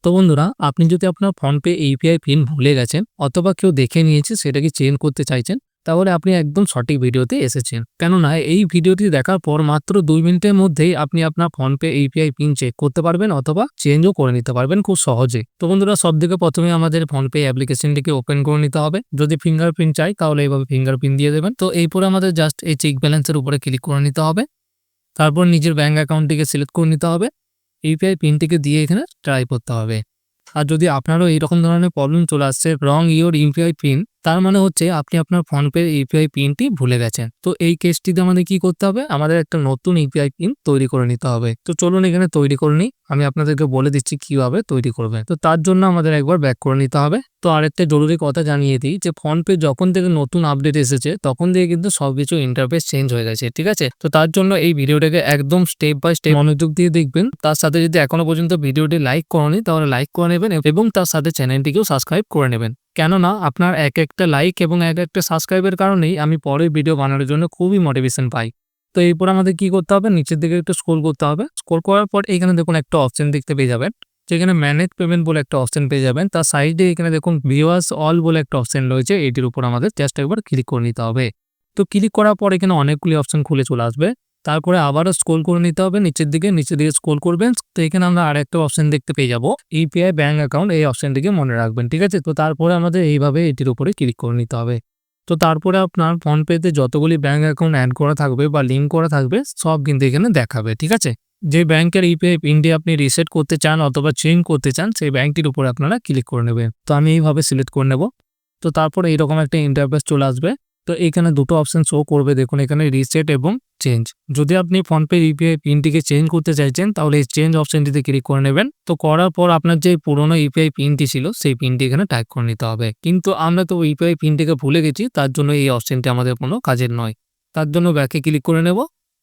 তো বন্ধুরা, আপনি যদি আপনার ফোনপে ইউপিআই পিন ভুলে গেছেন অথবা কেউ দেখে নিয়েছে সেটাকে চেঞ্জ করতে চাইছেন, তাহলে আপনি একদম সঠিক ভিডিওতে এসেছেন। কেননা এই ভিডিওটি দেখার পর মাত্র 2 মিনিটের মধ্যেই আপনি আপনার ফোনপে ইউপিআই পিন চেক করতে পারবেন অথবা চেঞ্জও করে নিতে পারবেন খুব সহজে। তো বন্ধুরা, সবথেকে প্রথমে আমাদের ফোনপে অ্যাপ্লিকেশনটিকে ওপেন করে নিতে হবে। যদি ফিঙ্গারপ্রিন্ট চাই তাহলে এইভাবে ফিঙ্গারপ্রিন্ট দিয়ে দেবেন। তো এরপরে আমাদের জাস্ট এই চেক ব্যালেন্সের উপরে ক্লিক করে নিতে হবে। তারপর নিজের ব্যাংক অ্যাকাউন্টটিকে সিলেক্ট করে নিতে হবে। ইউপিআই পিনটিকে দিয়ে এখানে ট্রাই করতে হবে। আর যদি আপনারও এইরকম ধরনের প্রবলেম চলে আসছে, রং ইওর ইউপিআই পিন, তার মানে হচ্ছে আপনি আপনার ফোনপে ইউপিআই পিনটি ভুলে গেছেন। তো এই কেসটিতে আমাদের কি করতে হবে, আমাদের একটা নতুন ইউপিআই পিন তৈরি করে নিতে হবে। তো চলুন এখানে তৈরি করে নিই। আমি আপনাদেরকে বলে দিচ্ছি কিভাবে তৈরি করবেন। তো তার জন্য আমাদের একবার ব্যাক করে নিতে হবে। তো আরেকটা জরুরি কথা জানিয়ে দিই যে ফোনপে যখন থেকে নতুন আপডেট এসেছে তখন থেকে কিন্তু সবকিছু ইন্টারফেস চেঞ্জ হয়ে গেছে, ঠিক আছে। তো তার জন্য এই ভিডিওটাকে একদম স্টেপ বাই স্টেপ মনোযোগ দিয়ে দেখবেন। তার সাথে যদি এখনো পর্যন্ত ভিডিওটি লাইক করেনি তাহলে লাইক করে নেবেন এবং তার সাথে চ্যানেলটিকেও সাবস্ক্রাইব করে নেবেন। কেননা আপনার এক একটা লাইক এবং এক একটা সাবস্ক্রাইবের কারণেই আমি পরের ভিডিও বানানোর জন্য খুবই মোটিভেশন পাই। তো এরপর আমাদের কি করতে হবে, নিচের দিকে একটু স্ক্রল করতে হবে। স্ক্রল করার পর এখানে দেখুন একটা অপশন দেখতে পেয়ে যাবেন, যেখানে ম্যানেজ পেমেন্ট বলে একটা অপশন পেয়ে যাবেন। তার সাইডে এখানে দেখুন ভিউয়ার্স অল বলে একটা অপশন রয়েছে, এটির উপর আমাদের জাস্ট একবার ক্লিক করে নিতে হবে। তো ক্লিক করার পর এখানে অনেকগুলি অপশন খুলে চলে আসবে। তারপরে আবারও স্ক্রল করে নিতে হবে নিচের দিকে স্ক্রল করবেন। তো এখানে আমরা আরেকটা অপশন দেখতে পেয়ে যাব, ইউপিআই ব্যাংক অ্যাকাউন্ট, এই অপশনটিকে মনে রাখবেন, ঠিক আছে। তো তারপরে আমাদের এইভাবে এটির উপরে ক্লিক করে নিতে হবে। তো তারপরে আপনার ফোনপেতে যতগুলি ব্যাংক অ্যাকাউন্ট অ্যাড করা থাকবে বা লিঙ্ক করা থাকবে সব কিন্তু এখানে দেখাবে, ঠিক আছে। যে ব্যাংকের ইউপিআই পিনটি আপনি রিসেট করতে চান অথবা চেঞ্জ করতে চান সেই ব্যাংকটির উপরে আপনারা ক্লিক করে নেবেন। তো আমি এইভাবে সিলেক্ট করে নেব। তো তারপরে এইরকম একটা ইন্টারফেস চলে আসবে। তো এখানে দুটো অপশন শো করবে, দেখুন এখানে রিসেট এবং চেঞ্জ। যদি আপনি ফোনপে ইউপিআই পিনটিকে চেঞ্জ করতে চাইছেন তাহলে এই চেঞ্জ অপশনটিতে ক্লিক করে নেবেন। তো করার পর আপনার যে পুরোনো ইউপিআই পিনটি ছিল সেই পিনটি এখানে টাইপ করে নিতে হবে। কিন্তু আমরা তো ইউপিআই পিনটিকে ভুলে গেছি, তার জন্য এই অপশনটি আমাদের কোনো কাজের নয়। তার জন্য ব্যাকে ক্লিক করে নেব।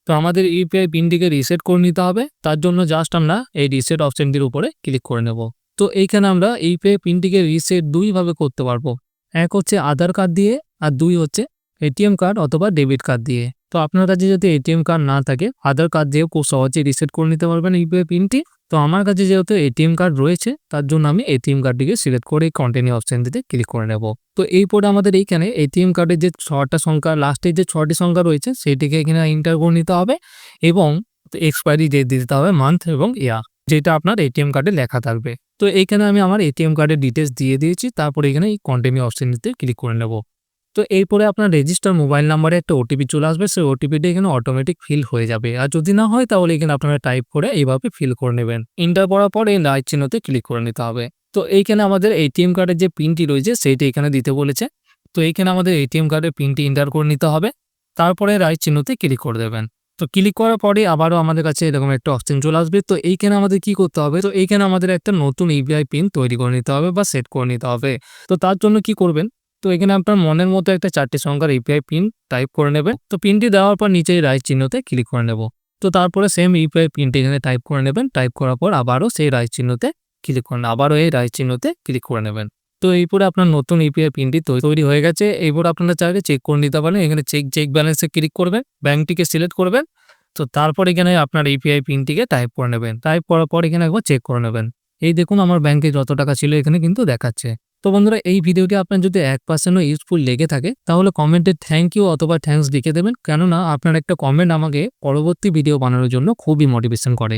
তো আমাদের ইউপিআই পিনটিকে রিসেট করে নিতে হবে। তার জন্য জাস্ট আমরা এই রিসেট অপশনটির উপরে ক্লিক করে নেব। তো এইখানে আমরা ইউপিআই পিনটিকে রিসেট দুইভাবে করতে পারবো। এক হচ্ছে আধার কার্ড দিয়ে, আর দুই হচ্ছে এটিএম কার্ড অথবা ডেবিট কার্ড দিয়ে। তো আপনার কাছে যদি এটিএম কার্ড না থাকে আধার কার্ড দিয়েও খুব সহজে রিসেট করে নিতে পারবেন ইউপিআই পিনটি। তো আমার কাছে যেহেতু এটিএম কার্ড রয়েছে তার জন্য আমি এটিএম কার্ডটিকে সিলেক্ট করে কন্টিনিউ অপশনটিতে ক্লিক করে নেব। তো এরপরে আমাদের এইখানে এটিএম কার্ডের যে 6টা সংখ্যা, লাস্টে যে 6টি সংখ্যা রয়েছে সেইটিকে এখানে এন্টার করে নিতে হবে এবং এক্সপায়ারি ডেট দিতে হবে, মান্থ এবং ইয়ার, যেটা আপনার এটিএম কার্ডে লেখা থাকবে। তো এইখানে আমি আমার এটিএম কার্ডের ডিটেলস দিয়ে দিয়েছি। তারপরে এখানে এই কন্টিনিউ অপশনটিতে ক্লিক করে নেব। তো এরপরে আপনার রেজিস্টার মোবাইল নাম্বারে একটা ওটিপি চলে আসবে, সেই ওটিপিটা এখানে অটোমেটিক ফিল হয়ে যাবে। আর যদি না হয় তাহলে এখানে আপনারা টাইপ করে এইভাবে ফিল করে নেবেন। এন্টার করার পর এই রাইট চিহ্নতে ক্লিক করে নিতে হবে। তো এইখানে আমাদের এটিএম কার্ডের যে পিনটি রয়েছে সেইটা এখানে দিতে বলেছে। তো এইখানে আমাদের এটিএম কার্ডের পিনটি এন্টার করে নিতে হবে। তারপরে রাইট চিহ্নতে ক্লিক করে দেবেন। তো ক্লিক করার পরে আবারও আমাদের কাছে এরকম একটা অপশন চলে আসবে। তো এইখানে আমাদের কি করতে হবে, তো এইখানে আমাদের একটা নতুন ইউপিআই পিন তৈরি করে নিতে হবে বা সেট করে নিতে হবে। তো তার জন্য কি করবেন, তো এখানে আপনার মনের মতো একটা 4টি সংখ্যার ইউপিআই পিন টাইপ করে নেবেন। তো পিনটি দেওয়ার পর নিচে রাইট চিহ্নতে ক্লিক করে নেব। তো তারপরে সেম ইউপিআই পিনটি এখানে টাইপ করে নেবেন। টাইপ করার পর আবারও সেই রাইট চিহ্নতে ক্লিক করেন, আবারও এই রাইট চিহ্নতে ক্লিক করে নেবেন। তো এরপরে আপনার নতুন ইউপিআই পিনটি তৈরি হয়ে গেছে। এরপর আপনারা চাইলে চেক করে নিতে পারেন। এখানে চেক ব্যালেন্সে ক্লিক করবেন, ব্যাংকটিকে সিলেক্ট করবেন। তো তারপর এখানে আপনার ইউপিআই পিনটিকে টাইপ করে নেবেন। টাইপ করার পর এখানে একবার চেক করে নেবেন। এই দেখুন আমার ব্যাংকে যত টাকা ছিল এখানে কিন্তু দেখাচ্ছে। তো বন্ধুরা, এই ভিডিওটি আপনার যদি 1%ও ইউজফুল লেগে থাকে তাহলে কমেন্টে থ্যাংক ইউ অথবা থ্যাঙ্কস লিখে দেবেন। কেননা আপনার একটা কমেন্ট আমাকে পরবর্তী ভিডিও বানানোর জন্য খুবই মোটিভেশন করে।